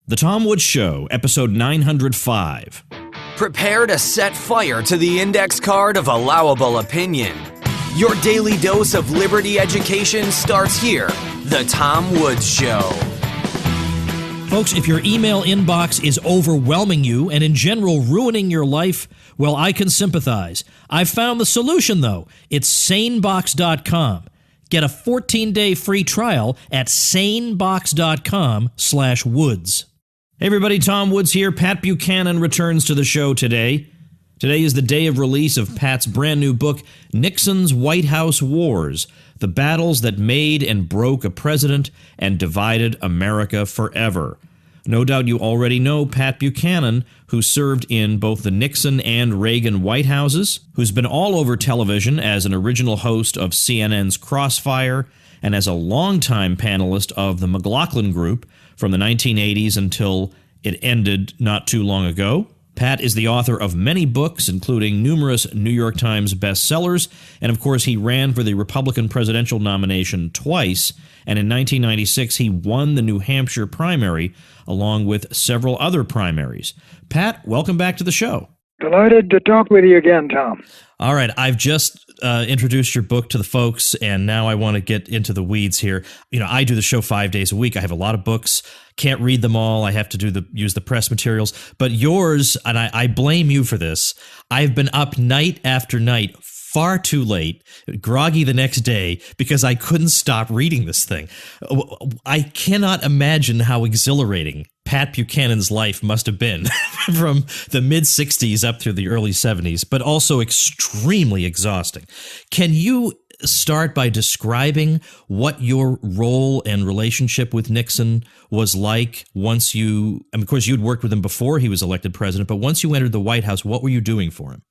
The Tom Woods Show, episode 905. Prepare to set fire to the index card of allowable opinion. Your daily dose of liberty education starts here. The Tom Woods Show. Folks, if your email inbox is overwhelming you and in general ruining your life, well, I can sympathize. I've found the solution, though. It's sanebox.com. Get a 14-day free trial at sanebox.com/woods. Hey everybody, Tom Woods here. Pat Buchanan returns to the show today. Today is the day of release of Pat's brand new book, Nixon's White House Wars, the battles that made and broke a president and divided America forever. No doubt you already know Pat Buchanan, who served in both the Nixon and Reagan White Houses, who's been all over television as an original host of CNN's Crossfire and as a longtime panelist of the McLaughlin Group from the 1980s until it ended not too long ago. Pat is the author of many books, including numerous New York Times bestsellers, and of course he ran for the Republican presidential nomination twice, and in 1996 he won the New Hampshire primary along with several other primaries. Pat, welcome back to the show. Delighted to talk with you again, Tom. All right, I've just introduced your book to the folks, and now I want to get into the weeds here. You know, I do the show 5 days a week. I have a lot of books. Can't read them all. I have to use the press materials. But yours, and I blame you for this, I've been up night after night, far too late, groggy the next day, because I couldn't stop reading this thing. I cannot imagine how exhilarating Pat Buchanan's life must have been from the mid-'60s up through the early '70s, but also extremely exhausting. Can you start by describing what your role and relationship with Nixon was like once you, and of course you'd worked with him before he was elected president, but once you entered the White House, what were you doing for him?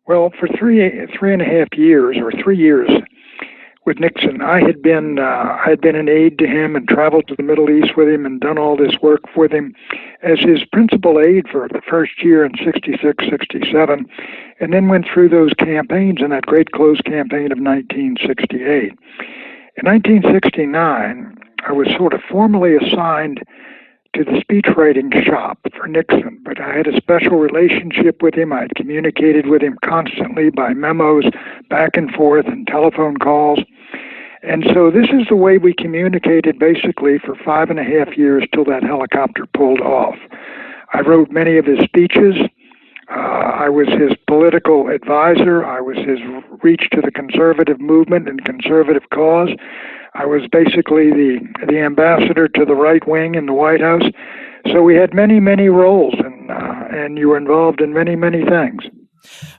Well, for three and a half years, or 3 years with Nixon, I had been an aide to him and traveled to the Middle East with him and done all this work with him as his principal aide for the first year in 66, 67, and then went through those campaigns in that great close campaign of 1968. In 1969, I was sort of formally assigned to the speechwriting shop for Nixon, but I had a special relationship with him. I had communicated with him constantly by memos, back and forth, and telephone calls. And so this is the way we communicated basically for 5.5 years till that helicopter pulled off. I wrote many of his speeches. I was his political advisor. I was his reach to the conservative movement and conservative cause. I was basically the ambassador to the right wing in the White House. So we had many, many roles, and you were involved in many, many things.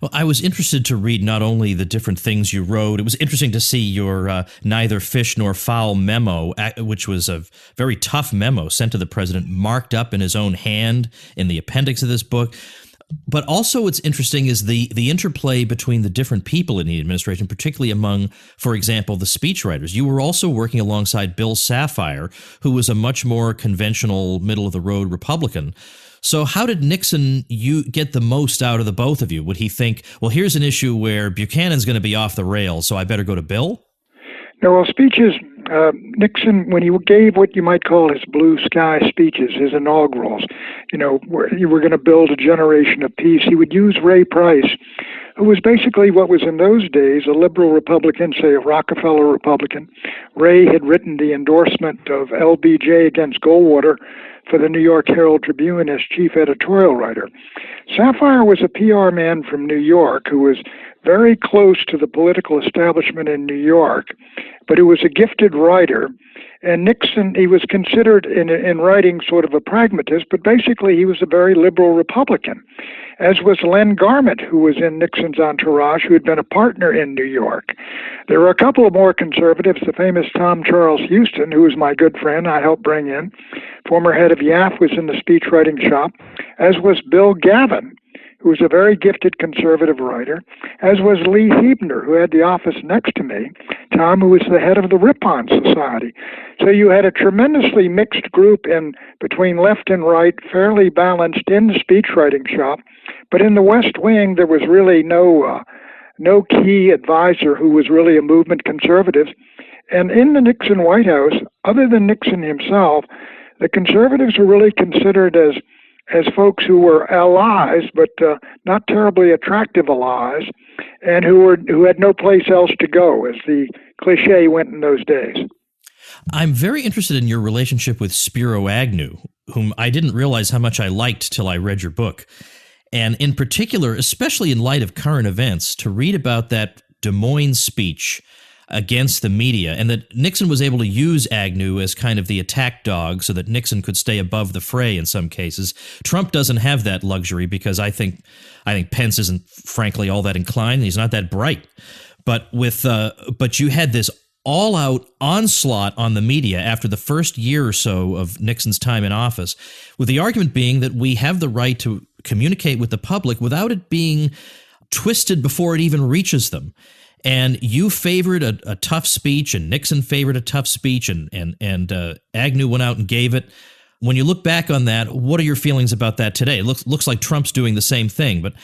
Well, I was interested to read not only the different things you wrote, it was interesting to see your neither fish nor fowl memo, which was a very tough memo sent to the president, marked up in his own hand in the appendix of this book. But also what's interesting is the interplay between the different people in the administration, particularly among, for example, the speechwriters. You were also working alongside Bill Safire, who was a much more conventional, middle-of-the-road Republican. So how did Nixon get the most out of the both of you? Would he think, well, here's an issue where Buchanan's going to be off the rails, so I better go to Bill? No, well, speeches, Nixon, when he gave what you might call his blue sky speeches, his inaugurals, where you were going to build a generation of peace, he would use Ray Price, who was basically what was in those days a liberal Republican, say a Rockefeller Republican. Ray had written the endorsement of LBJ against Goldwater for the New York Herald Tribune as chief editorial writer. Safire was a PR man from New York who was very close to the political establishment in New York, but who was a gifted writer. And Nixon, he was considered in writing sort of a pragmatist, but basically he was a very liberal Republican, as was Len Garment, who was in Nixon's entourage, who had been a partner in New York. There were a couple of more conservatives, the famous Tom Charles Houston, who was my good friend, I helped bring in. Former head of YAF was in the speechwriting shop, as was Bill Gavin, who was a very gifted conservative writer, as was Lee Huebner, who had the office next to me, Tom, who was the head of the Ripon Society. So you had a tremendously mixed group between left and right, fairly balanced in the speechwriting shop, but in the West Wing there was really no key advisor who was really a movement conservative. And in the Nixon White House, other than Nixon himself, The conservatives were really considered as folks who were allies, but not terribly attractive allies, and who had no place else to go, as the cliche went in those days. I'm very interested in your relationship with Spiro Agnew, whom I didn't realize how much I liked till I read your book. And in particular, especially in light of current events, to read about that Des Moines speech against the media, and that Nixon was able to use Agnew as kind of the attack dog so that Nixon could stay above the fray in some cases. Trump doesn't have that luxury because I think Pence isn't frankly all that inclined. He's not that bright. But you had this all-out onslaught on the media after the first year or so of Nixon's time in office, with the argument being that we have the right to communicate with the public without it being twisted before it even reaches them. And you favored a tough speech, and Nixon favored a tough speech, and Agnew went out and gave it. When you look back on that, what are your feelings about that today? It looks like Trump's doing the same thing, but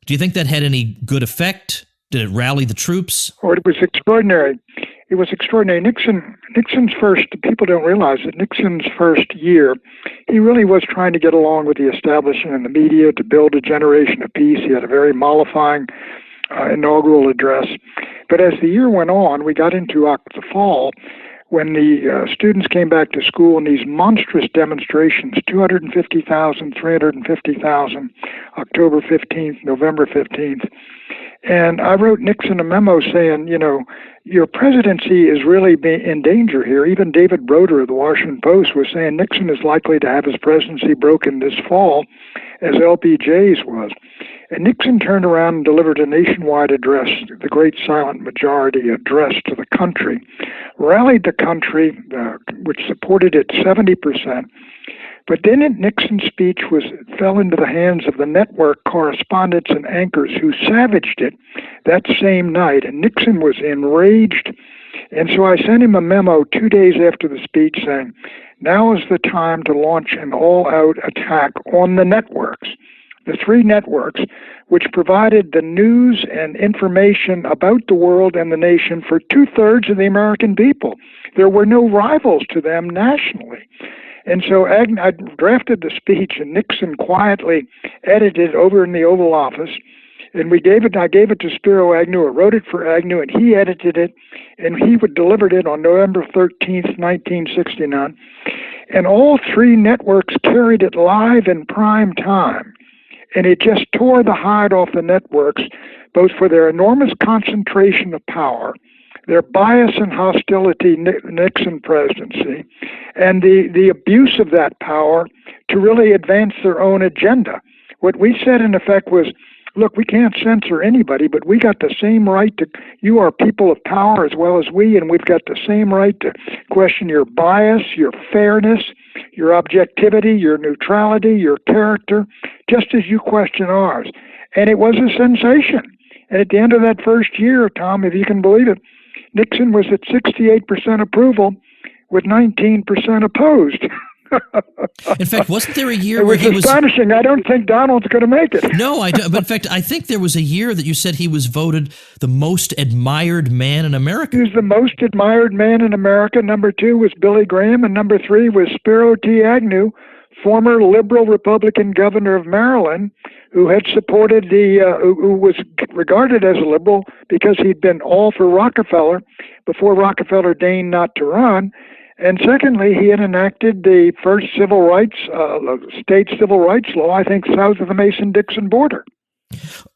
do you think that had any good effect? Did it rally the troops? Oh, it was extraordinary. It was extraordinary. Nixon's first, people don't realize that Nixon's first year, he really was trying to get along with the establishment and the media to build a generation of peace. He had a very mollifying inaugural address. But as the year went on, we got into the fall, when the students came back to school in these monstrous demonstrations, 250,000, 350,000, October 15th, November 15th. And I wrote Nixon a memo saying, your presidency is really in danger here. Even David Broder of the Washington Post was saying Nixon is likely to have his presidency broken this fall, as LBJ's was. And Nixon turned around and delivered a nationwide address, the Great Silent Majority address to the country, rallied the country, which supported it 70%. But then Nixon's speech fell into the hands of the network correspondents and anchors who savaged it that same night. And Nixon was enraged. And so I sent him a memo 2 days after the speech saying, now is the time to launch an all-out attack on the networks. The three networks, which provided the news and information about the world and the nation for 2/3 of the American people. There were no rivals to them nationally. And so I drafted the speech, and Nixon quietly edited it over in the Oval Office. And I gave it to Spiro Agnew, or wrote it for Agnew, and he edited it, and he delivered it on November 13th, 1969. And all three networks carried it live in prime time. And it just tore the hide off the networks, both for their enormous concentration of power, their bias and hostility Nixon presidency, and the abuse of that power to really advance their own agenda. What we said, in effect, was, look, we can't censor anybody, but we got the same right to, you are people of power as well as we, and we've got the same right to question your bias, your fairness, your objectivity, your neutrality, your character, just as you question ours. And it was a sensation. And at the end of that first year, Tom, if you can believe it, Nixon was at 68% approval with 19% opposed. In fact, wasn't there a year where he was... It was astonishing. I don't think Donald's going to make it. No, I don't. But in fact, I think there was a year that you said he was voted the most admired man in America. He was the most admired man in America. Number 2 was Billy Graham, and number 3 was Spiro T. Agnew, former liberal Republican governor of Maryland, who had supported who was regarded as a liberal because he'd been all for Rockefeller before Rockefeller deigned not to run. And secondly, he had enacted the first civil rights, state civil rights law, I think, south of the Mason-Dixon border.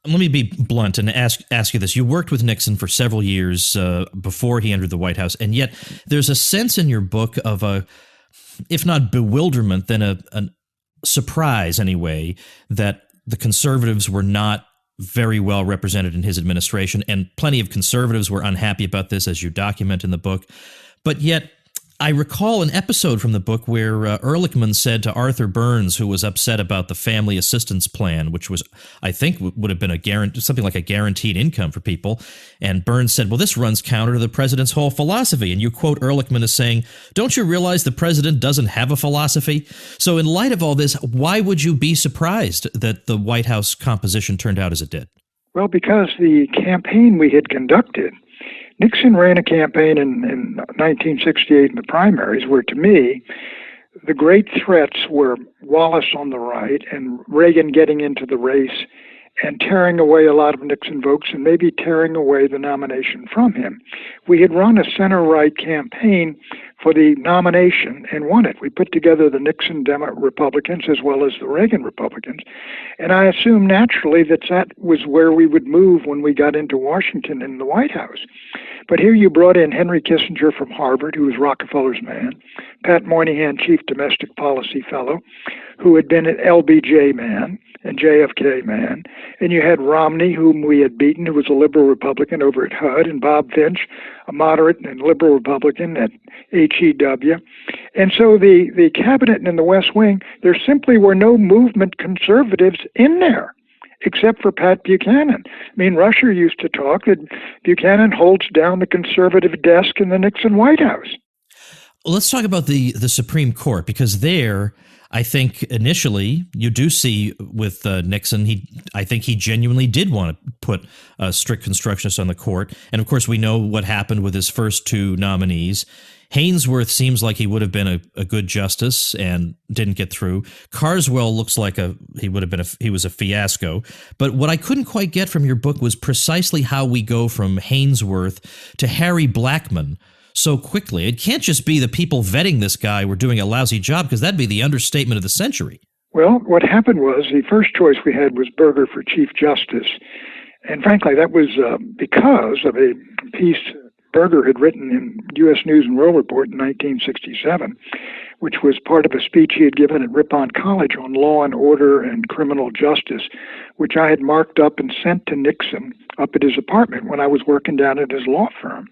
Let me be blunt and ask you this. You worked with Nixon for several years before he entered the White House, and yet there's a sense in your book of a, if not bewilderment, then a surprise anyway, that the conservatives were not very well represented in his administration, and plenty of conservatives were unhappy about this, as you document in the book. But yet, I recall an episode from the book where Ehrlichman said to Arthur Burns, who was upset about the family assistance plan, which was, I think, would have been something like a guaranteed income for people. And Burns said, well, this runs counter to the president's whole philosophy. And you quote Ehrlichman as saying, don't you realize the president doesn't have a philosophy? So in light of all this, why would you be surprised that the White House composition turned out as it did? Well, because the campaign we had conducted, Nixon ran a campaign in 1968 in the primaries where, to me, the great threats were Wallace on the right and Reagan getting into the race and tearing away a lot of Nixon votes and maybe tearing away the nomination from him. We had run a center-right campaign for the nomination and won it. We put together the Nixon Republicans as well as the Reagan Republicans. And I assumed naturally that that was where we would move when we got into Washington in the White House. But here you brought in Henry Kissinger from Harvard, who was Rockefeller's man, Pat Moynihan, Chief Domestic Policy Fellow, who had been an LBJ man and JFK man, and you had Romney, whom we had beaten, who was a liberal Republican over at HUD, and Bob Finch, a moderate and liberal Republican at HEW. And so the cabinet in the West Wing, there simply were no movement conservatives in there, except for Pat Buchanan. I mean, Rusher used to talk that Buchanan holds down the conservative desk in the Nixon White House. Let's talk about the Supreme Court, because there, I think initially you do see with Nixon, I think he genuinely did want to put strict constructionists on the court. And of course, we know what happened with his first two nominees. Hainsworth seems like he would have been a good justice and didn't get through. Carswell looks like he was a fiasco. But what I couldn't quite get from your book was precisely how we go from Hainsworth to Harry Blackmun so quickly. It can't just be the people vetting this guy were doing a lousy job, because that'd be the understatement of the century. Well, what happened was the first choice we had was Berger for Chief Justice. And frankly, that was because of a piece Berger had written in U.S. News and World Report in 1967, which was part of a speech he had given at Ripon College on law and order and criminal justice, which I had marked up and sent to Nixon up at his apartment when I was working down at his law firm.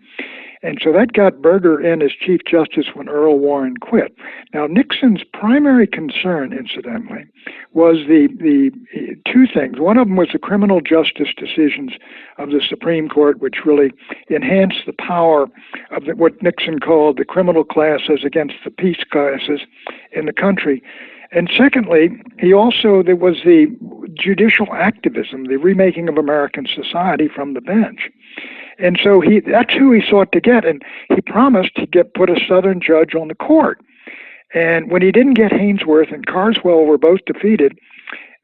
And so that got Berger in as Chief Justice when Earl Warren quit. Now, Nixon's primary concern, incidentally, was the two things. One of them was the criminal justice decisions of the Supreme Court, which really enhanced the power of what Nixon called the criminal classes against the peace classes in the country. And secondly, there was the judicial activism, the remaking of American society from the bench. And so that's who he sought to get, and he promised to put a Southern judge on the court. And when he didn't get Hainsworth and Carswell were both defeated,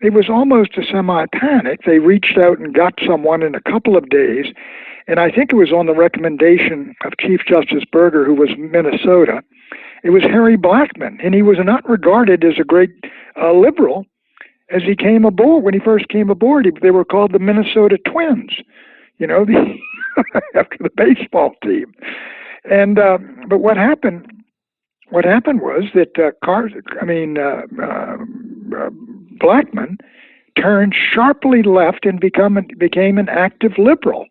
it was almost a semi-panic. They reached out and got someone in a couple of days, and I think it was on the recommendation of Chief Justice Berger, who was Minnesota. It was Harry Blackmun, and he was not regarded as a great liberal as he came aboard. When he first came aboard, they were called the Minnesota Twins, after the baseball team. And but what happened was that Blackmun turned sharply left and became an active liberal.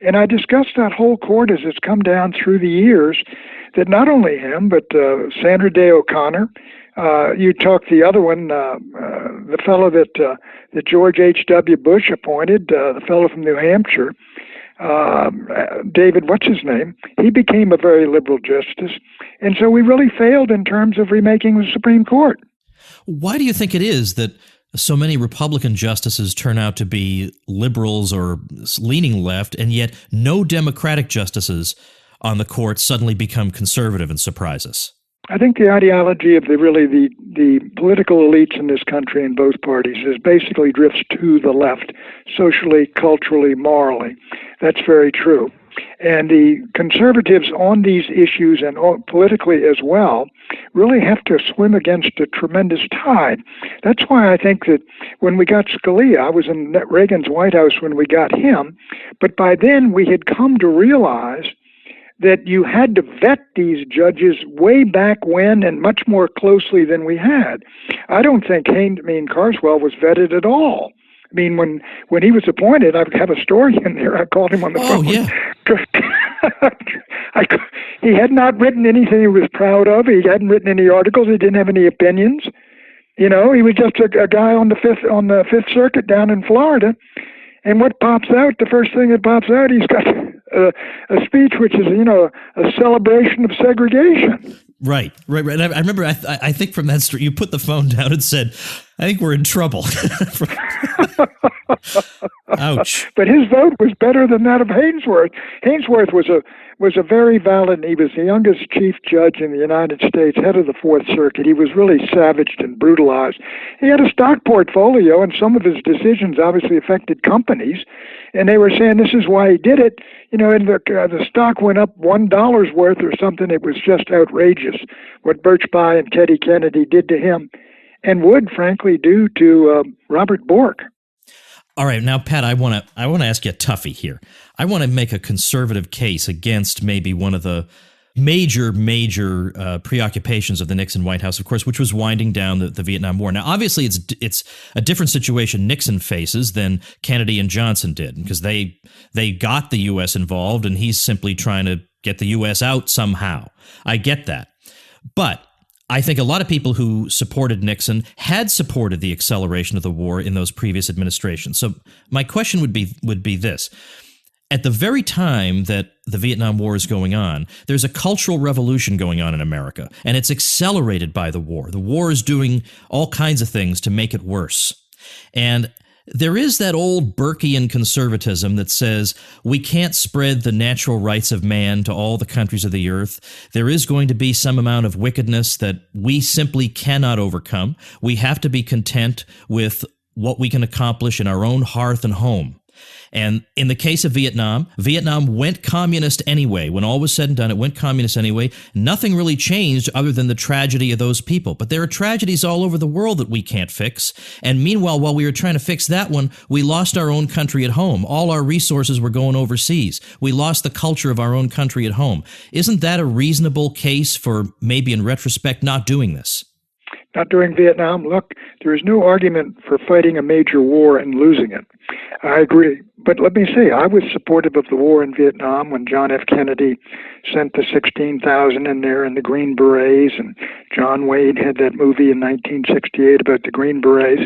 And I discussed that whole court as it's come down through the years, that not only him, but Sandra Day O'Connor, you talked the other one, the fellow that George H.W. Bush appointed, the fellow from New Hampshire, David, what's his name? He became a very liberal justice. And so we really failed in terms of remaking the Supreme Court. Why do you think it is that so many Republican justices turn out to be liberals or leaning left, and yet no Democratic justices on the court suddenly become conservative and surprise us? I think the ideology of the political elites in this country in both parties is basically drifts to the left, socially, culturally, morally. That's very true. And the conservatives on these issues and politically as well really have to swim against a tremendous tide. That's why I think that when we got Scalia, I was in Reagan's White House when we got him, but by then we had come to realize that you had to vet these judges way back when and much more closely than we had. I don't think Carswell was vetted at all. I mean, when he was appointed, I have a story in there. I called him on the phone. Yeah. He had not written anything he was proud of. He hadn't written any articles. He didn't have any opinions. He was just a guy on the Fifth Circuit down in Florida. And what pops out, the first thing that pops out, he's got a speech which is, a celebration of segregation. Right. And I remember, I think from that story, you put the phone down and said, I think we're in trouble. Ouch. But his vote was better than that of Hainsworth. Hainsworth was a very valid. He was the youngest chief judge in the United States, head of the Fourth Circuit. He was really savaged and brutalized. He had a stock portfolio, and some of his decisions obviously affected companies. And they were saying this is why he did it. And the stock went up $1 worth or something. It was just outrageous what Birchby and Teddy Kennedy did to him, and would frankly do to Robert Bork. All right, now, Pat, I want to ask you a toughie here. I want to make a conservative case against maybe one of the major preoccupations of the Nixon White House, of course, which was winding down the Vietnam War. Now, obviously, it's a different situation Nixon faces than Kennedy and Johnson did, because they got the U.S. involved, and he's simply trying to get the U.S. out somehow. I get that. But I think a lot of people who supported Nixon had supported the acceleration of the war in those previous administrations. So my question would be this. At the very time that the Vietnam War is going on, there's a cultural revolution going on in America, and it's accelerated by the war. The war is doing all kinds of things to make it worse. And there is that old Burkean conservatism that says we can't spread the natural rights of man to all the countries of the earth. There is going to be some amount of wickedness that we simply cannot overcome. We have to be content with what we can accomplish in our own hearth and home. And in the case of Vietnam went communist anyway. When all was said and done, it went communist anyway. Nothing really changed other than the tragedy of those people. But there are tragedies all over the world that we can't fix. And meanwhile, while we were trying to fix that one, we lost our own country at home. All our resources were going overseas. We lost the culture of our own country at home. Isn't that a reasonable case for maybe in retrospect not doing this? Not during Vietnam. Look, there is no argument for fighting a major war and losing it. I agree. But let me say, I was supportive of the war in Vietnam when John F. Kennedy sent the 16,000 in there in the Green Berets, and John Wayne had that movie in 1968 about the Green Berets.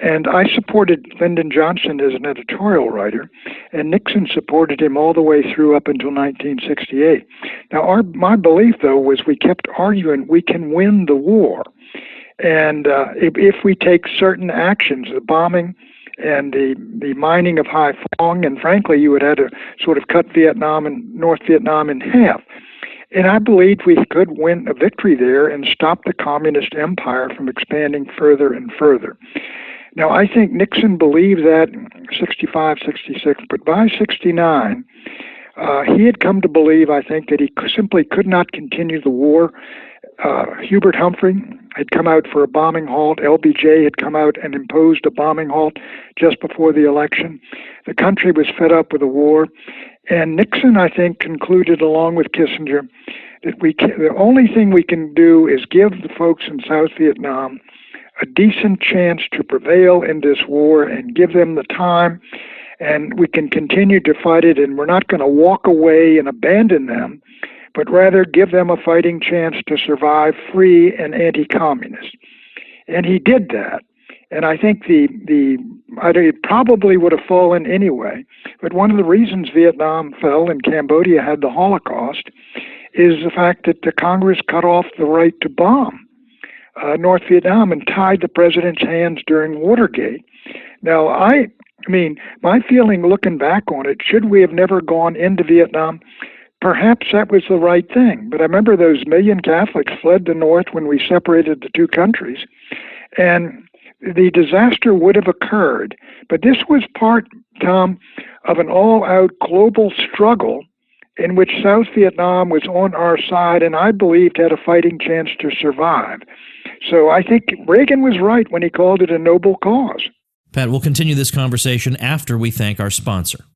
And I supported Lyndon Johnson as an editorial writer, and Nixon supported him all the way through up until 1968. Now, my belief, though, was we kept arguing we can win the war. And if we take certain actions, the bombing and the mining of Hai Phong, and frankly, you would have to sort of cut Vietnam and North Vietnam in half. And I believed we could win a victory there and stop the communist empire from expanding further and further. Now, I think Nixon believed that in 65, 66, but by 69, he had come to believe, I think, that he simply could not continue the war. Hubert Humphrey had come out for a bombing halt. LBJ had come out and imposed a bombing halt just before the election. The country was fed up with the war. And Nixon, I think, concluded, along with Kissinger, that the only thing we can do is give the folks in South Vietnam a decent chance to prevail in this war and give them the time, and we can continue to fight it, and we're not going to walk away and abandon them, but rather give them a fighting chance to survive free and anti-communist. And he did that. And I think it probably would have fallen anyway. But one of the reasons Vietnam fell and Cambodia had the Holocaust is the fact that the Congress cut off the right to bomb North Vietnam and tied the president's hands during Watergate. Now, I mean, my feeling looking back on it, should we have never gone into Vietnam? Perhaps that was the right thing. But I remember those million Catholics fled the North when we separated the two countries. And the disaster would have occurred. But this was part, Tom, of an all-out global struggle in which South Vietnam was on our side and I believed had a fighting chance to survive. So I think Reagan was right when he called it a noble cause. Pat, we'll continue this conversation after we thank our sponsor.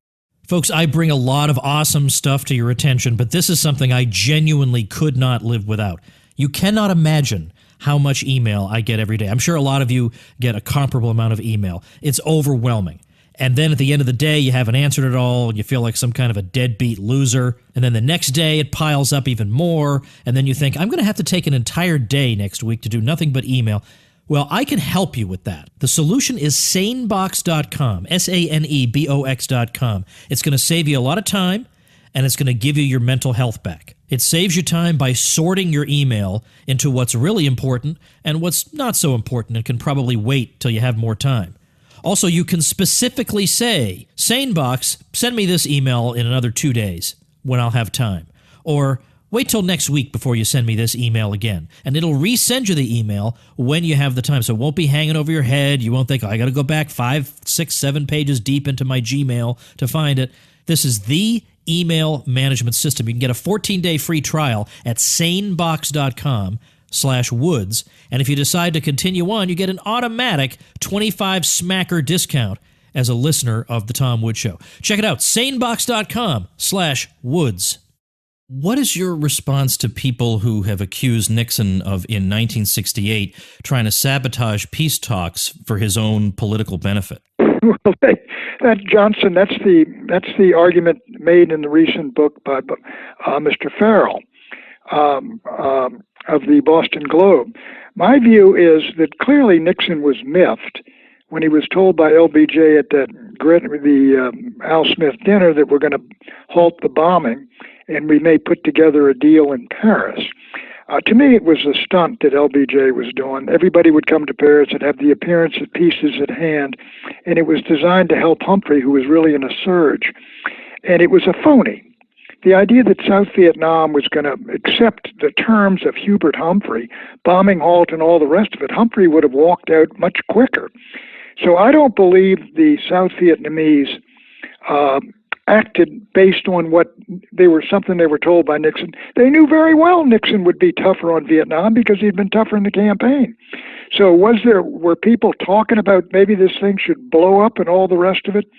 Folks, I bring a lot of awesome stuff to your attention, but this is something I genuinely could not live without. You cannot imagine how much email I get every day. I'm sure a lot of you get a comparable amount of email. It's overwhelming. And then at the end of the day, you haven't answered it all, and you feel like some kind of a deadbeat loser. And then the next day, it piles up even more. And then you think, I'm going to have to take an entire day next week to do nothing but email. Well, I can help you with that. The solution is sanebox.com, SANEBOX.com. It's going to save you a lot of time, and it's going to give you your mental health back. It saves you time by sorting your email into what's really important and what's not so important and can probably wait till you have more time. Also, you can specifically say, SaneBox, send me this email in another 2 days when I'll have time. Or wait till next week before you send me this email again. And it'll resend you the email when you have the time. So it won't be hanging over your head. You won't think, I got to go back 5, 6, 7 pages deep into my Gmail to find it. This is the email management system. You can get a 14-day free trial at sanebox.com/woods. And if you decide to continue on, you get an automatic 25 smacker discount as a listener of The Tom Woods Show. Check it out, sanebox.com/woods. What is your response to people who have accused Nixon of, in 1968, trying to sabotage peace talks for his own political benefit? Well, Johnson, that's the argument made in the recent book by Mr. Farrell of the Boston Globe. My view is that clearly Nixon was miffed when he was told by LBJ at the Al Smith dinner that we're going to halt the bombing and we may put together a deal in Paris. To me, it was a stunt that LBJ was doing. Everybody would come to Paris and have the appearance that peace is at hand, and it was designed to help Humphrey, who was really in a surge. And it was a phony. The idea that South Vietnam was going to accept the terms of Hubert Humphrey, bombing halt and all the rest of it, Humphrey would have walked out much quicker. So I don't believe the South Vietnamese acted based on something they were told by Nixon. They knew very well Nixon would be tougher on Vietnam because he'd been tougher in the campaign. So were people talking about maybe this thing should blow up and all the rest of it?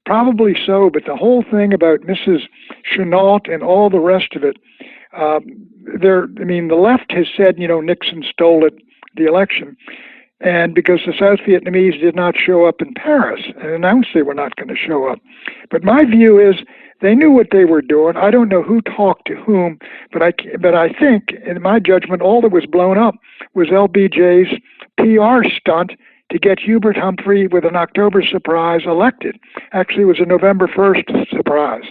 Probably so, but the whole thing about Mrs. Chenault and all the rest of it, the left has said, Nixon stole the election. And because the South Vietnamese did not show up in Paris and announced they were not going to show up. But my view is they knew what they were doing. I don't know who talked to whom, but I think, in my judgment, all that was blown up was LBJ's PR stunt to get Hubert Humphrey with an October surprise elected. Actually, it was a November 1st surprise.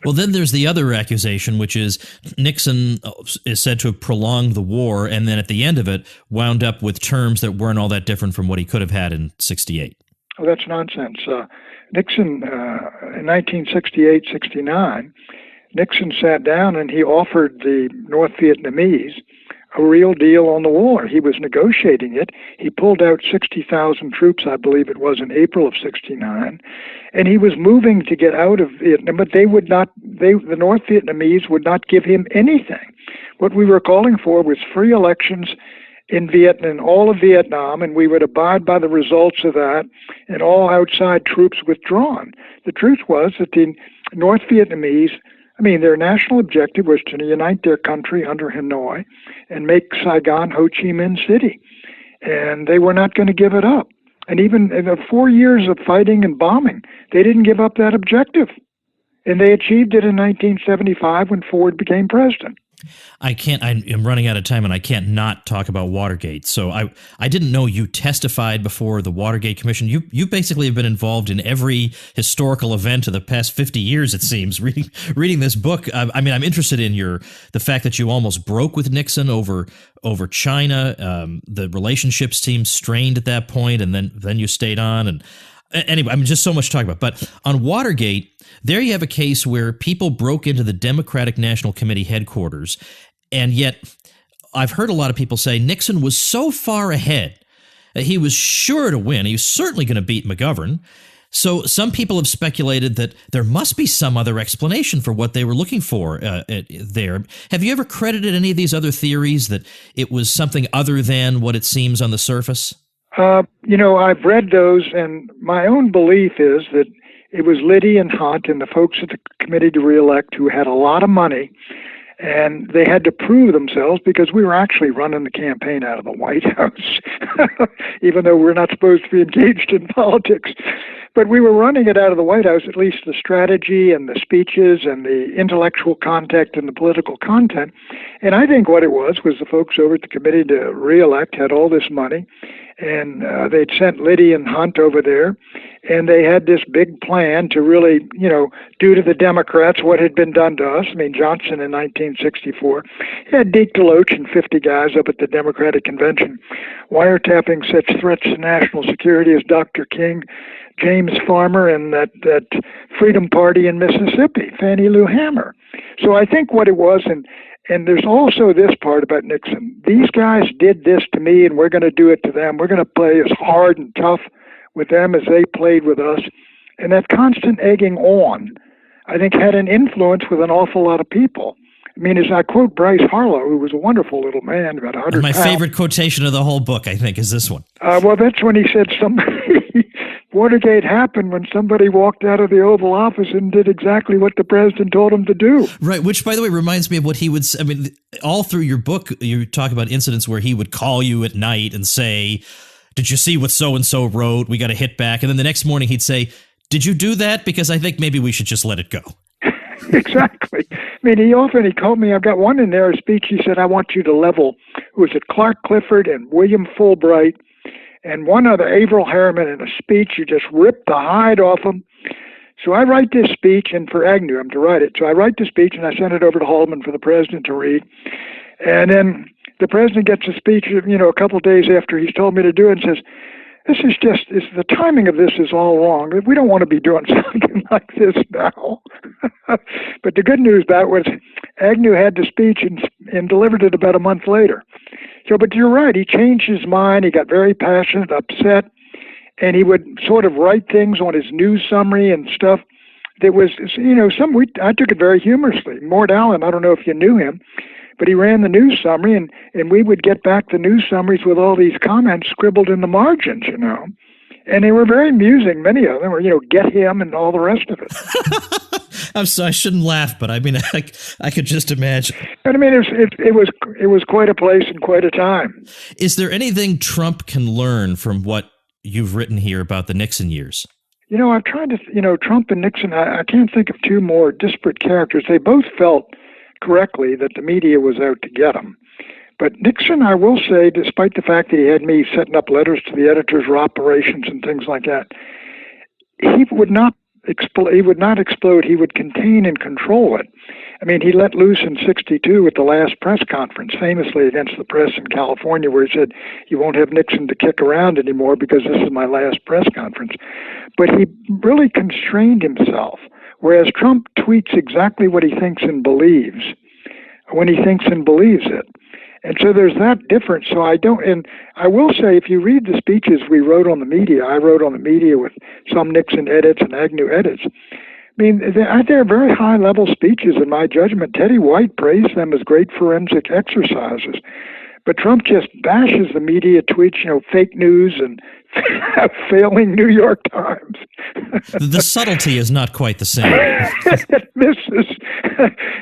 Well, then there's the other accusation, which is Nixon is said to have prolonged the war and then at the end of it wound up with terms that weren't all that different from what he could have had in 68. Oh, that's nonsense. Nixon, in 1968-69, Nixon sat down and he offered the North Vietnamese a real deal on the war. He was negotiating it. He pulled out 60,000 troops, I believe it was, in April of 69, and he was moving to get out of Vietnam, but the North Vietnamese would not give him anything. What we were calling for was free elections in Vietnam, all of Vietnam, and we would abide by the results of that, and all outside troops withdrawn. The truth was that the North Vietnamese, their national objective was to unite their country under Hanoi and make Saigon Ho Chi Minh City. And they were not going to give it up. And even in the 4 years of fighting and bombing, they didn't give up that objective. And they achieved it in 1975 when Ford became president. I'm running out of time and I can't not talk about Watergate. So I didn't know you testified before the Watergate Commission. You basically have been involved in every historical event of the past 50 years, it seems, reading this book. I'm interested in the fact that you almost broke with Nixon over China. The relationships seemed strained at that point, and then you stayed on. And anyway, just so much to talk about. But on Watergate, there you have a case where people broke into the Democratic National Committee headquarters, and yet I've heard a lot of people say Nixon was so far ahead that he was sure to win. He was certainly going to beat McGovern. So some people have speculated that there must be some other explanation for what they were looking for there. Have you ever credited any of these other theories that it was something other than what it seems on the surface? I've read those, and my own belief is that it was Liddy and Hunt and the folks at the Committee to Re-elect who had a lot of money, and they had to prove themselves because we were actually running the campaign out of the White House, even though we're not supposed to be engaged in politics. But we were running it out of the White House, at least the strategy and the speeches and the intellectual content and the political content. And I think what it was the folks over at the Committee to Re-elect had all this money, and they'd sent Liddy and Hunt over there, And they had this big plan to really, do to the Democrats what had been done to us. I mean, Johnson in 1964 had Deke DeLoach and 50 guys up at the Democratic Convention wiretapping such threats to national security as Dr. King, James Farmer, and that Freedom Party in Mississippi, Fannie Lou Hamer. So I think what it was, and there's also this part about Nixon. These guys did this to me, and we're going to do it to them. We're going to play as hard and tough with them as they played with us. And that constant egging on, I think, had an influence with an awful lot of people. I mean, as I quote Bryce Harlow, who was a wonderful little man, about 100 My pounds. favorite quotation of the whole book, I think, is this one. Well, that's when he said Watergate happened when somebody walked out of the Oval Office and did exactly what the president told him to do. Right, which, by the way, reminds me of what he would say. I mean, all through your book, you talk about incidents where he would call you at night and say, did you see what so-and-so wrote? We got to hit back. And then the next morning he'd say, did you do that? Because I think maybe we should just let it go. Exactly. I mean, he called me. I've got one in there, a speech. He said, I want you to level. It was at Clark Clifford and William Fulbright and one other, Averell Harriman, in a speech. You just ripped the hide off them. So I write this speech, and for Agnew, I'm to write it. So I write the speech, and I send it over to Haldeman for the president to read. And then the president gets a speech, a couple of days after he's told me to do it, and says, the timing of this is all wrong. We don't want to be doing something like this now. But the good news about it was Agnew had the speech and delivered it about a month later. So, but you're right, he changed his mind. He got very passionate, upset, and he would sort of write things on his news summary and stuff. There was, I took it very humorously. Mort Allen, I don't know if you knew him, but he ran the news summary, and we would get back the news summaries with all these comments scribbled in the margins, And they were very amusing. Many of them were, get him and all the rest of it. I'm sorry, I shouldn't laugh, but I mean, I could just imagine. But I mean, it was quite a place and quite a time. Is there anything Trump can learn from what you've written here about the Nixon years? I've tried to, Trump and Nixon, I can't think of two more disparate characters. They both felt correctly that the media was out to get him. But Nixon, I will say, despite the fact that he had me setting up letters to the editors for operations and things like that, he would not explode. He would contain and control it. I mean, he let loose in '62 at the last press conference, famously against the press in California, where he said, you won't have Nixon to kick around anymore because this is my last press conference. But he really constrained himself, whereas Trump tweets exactly what he thinks and believes when he thinks and believes it. And so there's that difference. So and I will say, if you read the speeches we wrote on the media, I wrote on the media with some Nixon edits and Agnew edits. I mean, they're very high-level speeches, in my judgment. Teddy White praised them as great forensic exercises. But Trump just bashes the media, tweets, fake news and failing New York Times. The subtlety is not quite the same.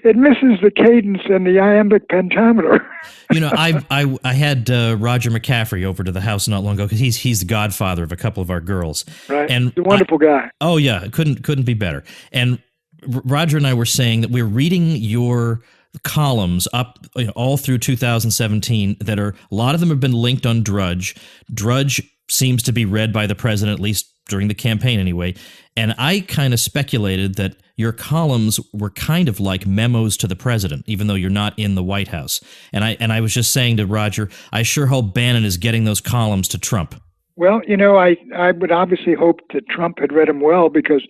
It misses the cadence and the iambic pentameter. I had Roger McCaffrey over to the house not long ago because he's the godfather of a couple of our girls. Right, and he's a wonderful guy. Oh yeah, couldn't be better. And Roger and I were saying that we're reading your columns up all through 2017 that a lot of them have been linked on Drudge. Drudge seems to be read by the president, at least during the campaign anyway. And I kind of speculated that your columns were kind of like memos to the president, even though you're not in the White House. And I was just saying to Roger, I sure hope Bannon is getting those columns to Trump. Well, I would obviously hope that Trump had read them well, because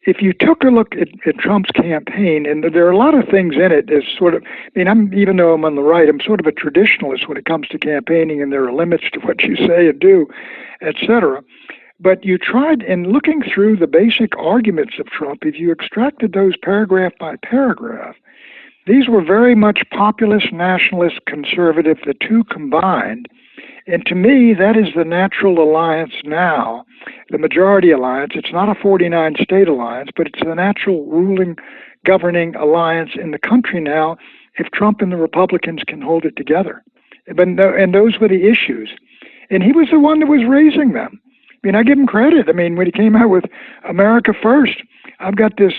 if you took a look at Trump's campaign, and there are a lot of things in it, as sort of, even though I'm on the right, I'm sort of a traditionalist when it comes to campaigning, and there are limits to what you say and do, etc. But you tried, in looking through the basic arguments of Trump, if you extracted those paragraph by paragraph, these were very much populist, nationalist, conservative, the two combined. And to me, that is the natural alliance now, the majority alliance. It's not a 49-state alliance, but it's the natural ruling, governing alliance in the country now if Trump and the Republicans can hold it together. And those were the issues. And he was the one that was raising them. I give him credit. When he came out with America First, I've got this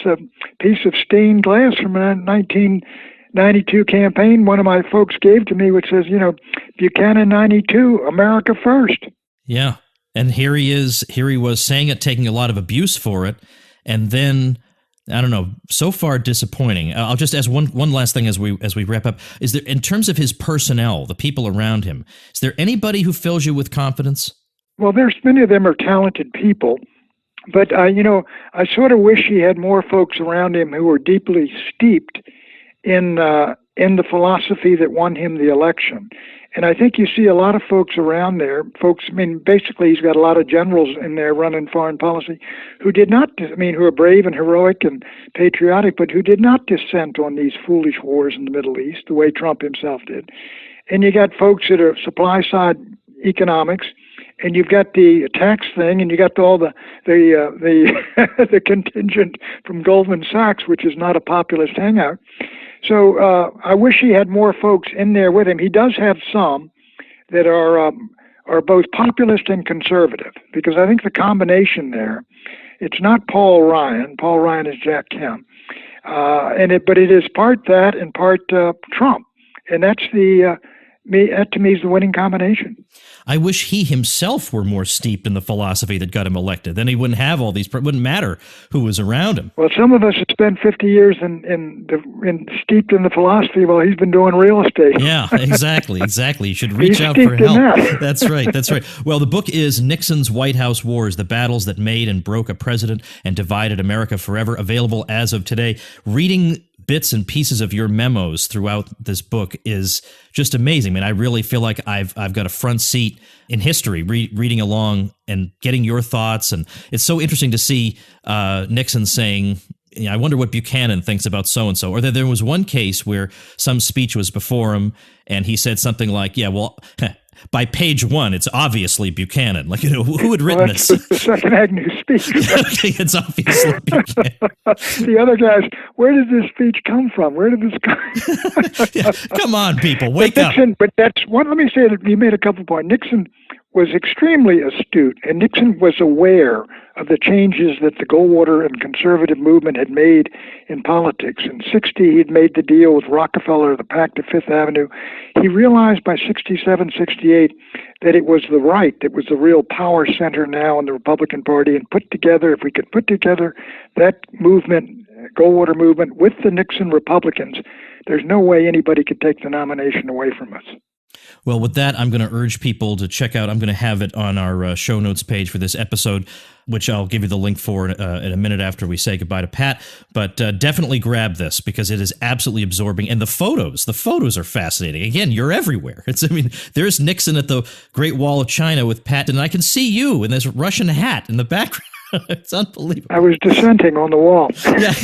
piece of stained glass from a 1992 campaign one of my folks gave to me, which says, Buchanan 92, America First. Yeah. And here he was saying it, taking a lot of abuse for it, and then, I don't know, so far disappointing. I'll just ask one last thing as we wrap up. Is there, in terms of his personnel, the people around him, is there anybody who fills you with confidence? Well, there's many of them are talented people, but I sort of wish he had more folks around him who were deeply steeped in the philosophy that won him the election. And I think you see a lot of folks around there, basically he's got a lot of generals in there running foreign policy who are brave and heroic and patriotic, but who did not dissent on these foolish wars in the Middle East the way Trump himself did. And you got folks that are supply side economics, and you've got the tax thing, and you got all the the contingent from Goldman Sachs, which is not a populist hangout. So I wish he had more folks in there with him. He does have some that are both populist and conservative, because I think the combination there, it's not Paul Ryan. Paul Ryan is Jack Kemp, but it is part that and part Trump, and that's that to me is the winning combination. I wish he himself were more steeped in the philosophy that got him elected. Then he wouldn't have all these. It wouldn't matter who was around him. Well, some of us have spent 50 years in steeped in the philosophy while he's been doing real estate. Yeah, exactly. You should reach out for help. That's right. Well, the book is Nixon's White House Wars: The Battles That Made and Broke a President and Divided America Forever. Available as of today. Reading bits and pieces of your memos throughout this book is just amazing. I mean, I really feel like I've got a front seat in history, reading along and getting your thoughts. And it's so interesting to see Nixon saying, I wonder what Buchanan thinks about so-and-so. Or there was one case where some speech was before him, and he said something like, by page 1, it's obviously Buchanan. Who had written this? The second Agnew speech. Okay, it's obviously Buchanan. The other guys, where did this speech come from? Where did this come? Come on, people, wake up. But that's one. Let me say that you made a couple points. Nixon was extremely astute, and Nixon was aware of the changes that the Goldwater and conservative movement had made in politics. In '60, he'd made the deal with Rockefeller, the Pact of Fifth Avenue. He realized by '67, '68 that it was the right that was the real power center now in the Republican Party, and if we could put together that movement, Goldwater movement, with the Nixon Republicans, there's no way anybody could take the nomination away from us. Well, with that, I'm going to urge people to check out. I'm going to have it on our show notes page for this episode, which I'll give you the link for in a minute after we say goodbye to Pat. But definitely grab this, because it is absolutely absorbing. And the photos are fascinating. Again, you're everywhere. There's Nixon at the Great Wall of China with Pat, and I can see you in this Russian hat in the background. It's unbelievable. I was dissenting on the wall. Yeah,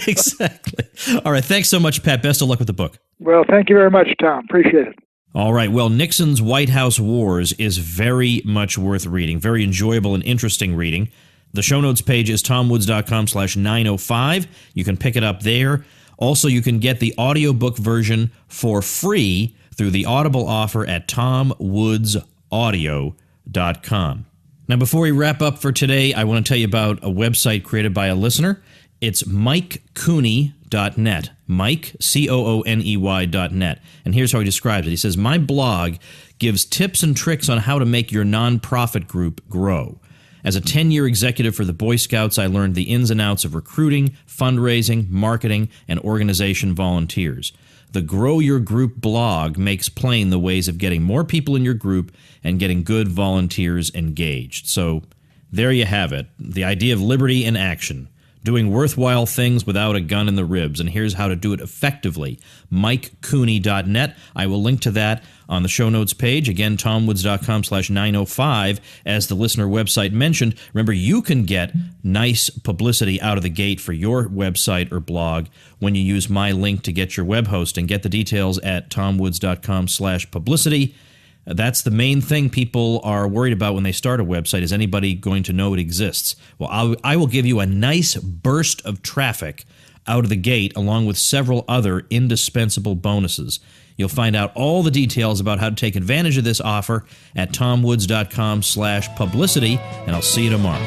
exactly. All right. Thanks so much, Pat. Best of luck with the book. Well, thank you very much, Tom. Appreciate it. All right. Well, Nixon's White House Wars is very much worth reading. Very enjoyable and interesting reading. The show notes page is tomwoods.com/905. You can pick it up there. Also, you can get the audiobook version for free through the Audible offer at tomwoodsaudio.com. Now, before we wrap up for today, I want to tell you about a website created by a listener. It's MikeCooney.net. Mike, COONEY.net. And here's how he describes it. He says, my blog gives tips and tricks on how to make your nonprofit group grow. As a 10-year executive for the Boy Scouts, I learned the ins and outs of recruiting, fundraising, marketing, and organization volunteers. The Grow Your Group blog makes plain the ways of getting more people in your group and getting good volunteers engaged. So there you have it, the idea of liberty in action. Doing worthwhile things without a gun in the ribs, and here's how to do it effectively. MikeCooney.net. I will link to that on the show notes page. Again, tomwoods.com/905. As the listener website mentioned, remember, you can get nice publicity out of the gate for your website or blog when you use my link to get your web hosting. Get the details at tomwoods.com/publicity. That's the main thing people are worried about when they start a website. Is anybody going to know it exists? Well, I will give you a nice burst of traffic out of the gate, along with several other indispensable bonuses. You'll find out all the details about how to take advantage of this offer at tomwoods.com/publicity, and I'll see you tomorrow.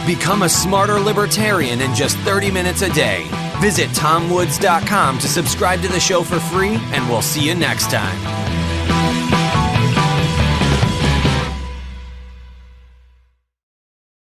Become a smarter libertarian in just 30 minutes a day. Visit tomwoods.com to subscribe to the show for free, and we'll see you next time.